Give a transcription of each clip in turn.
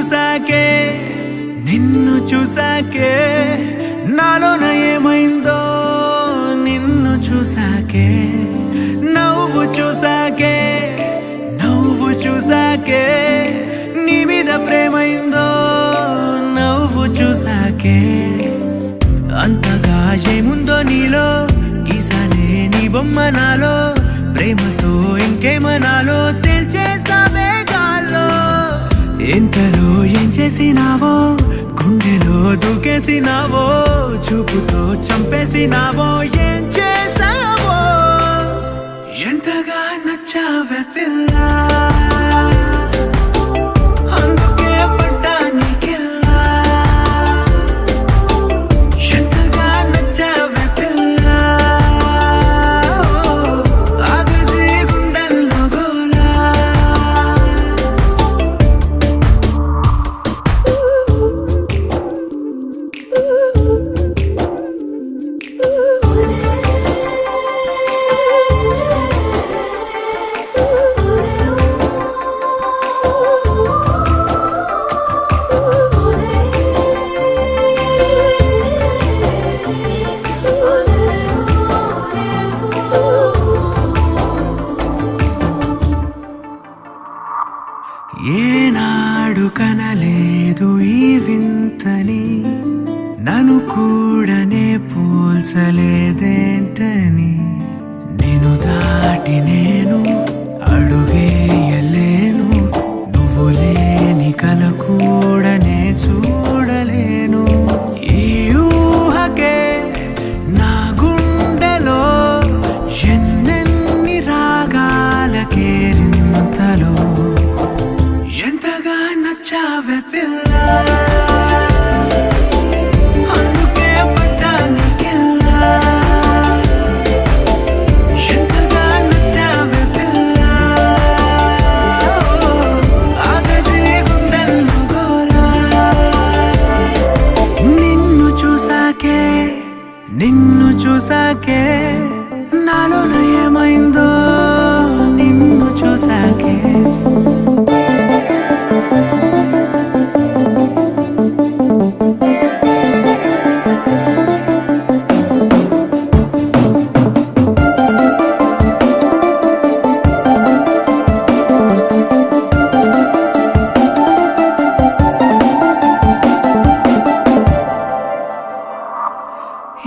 చూసాకే నిన్ను చూసాకే నాలోన ఏమైందో నిన్ను చూసాకే నవ్వు చూసాకే నీ మీద ప్రేమైందో నవ్వు చూసాకే అంతగా ఏముందో నీలో గీసానే నీ బొమ్మ నాలో ప్రేమతో ఇంకేమనాలో తెలిచేసావే గాల్లో ఎంతలో ఏం చేసినావో గుండెలో దూకేసినావో చూపుతో చంపేసినావో ఏం చేసావో ఎంతగా నచ్చావే పిల్ల అందుకే పడ్డా నీకెల్లా ఎంతగా నచ్చావే పిల్ల ఆగది గుండెల్లో గోలా ఏనాడు కనలేదు ఈ వింతని నన్ను కూడానే పోల్చలేదేంటని నేను దాటి నేను అడుగేయలేను నువ్వు లేని కల కూడానే చూడలేను ఈ ఊహకే నా గుండెలో ఎన్నెన్ని రాగాలకేరింతలో ఎంతగా నచ్చావే పిల్ల అందుకే పడ్డా నీకెల్లా ఎంతగా నచ్చావే పిల్ల ఆగది గుండెల్లో గోలా నిన్ను చూసాకే నాలోన ఏమైందో నిన్ను చూసాకే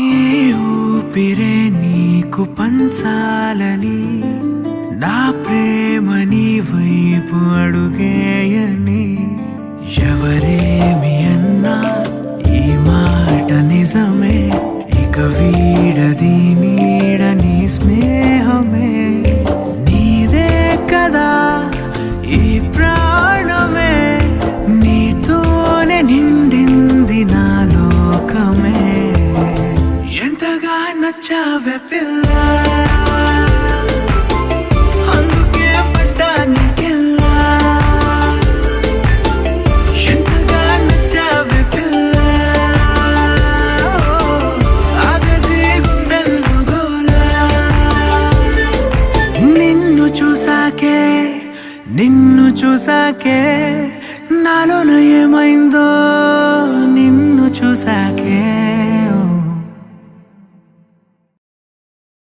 ఈ ఊపిరే నీకు పంచాలని నా ప్రేమ నీ వైపు అడుగేయని ఎవరేమి అన్నా ఈ మాట నిజమే ఇక వీడది నీడని స్నేహమే నీదే కదా ఈ ప్రాణమే నీతోనే నిండింది నా లోకమే ఎంతగా నచ్చావే పిల్ల అందుకే పడ్డా నీకెల్లా ఎంతగా నచ్చావే పిల్ల ఆగది గుండెల్లో గోలా నిన్ను చూసాకే నాలోన ఏం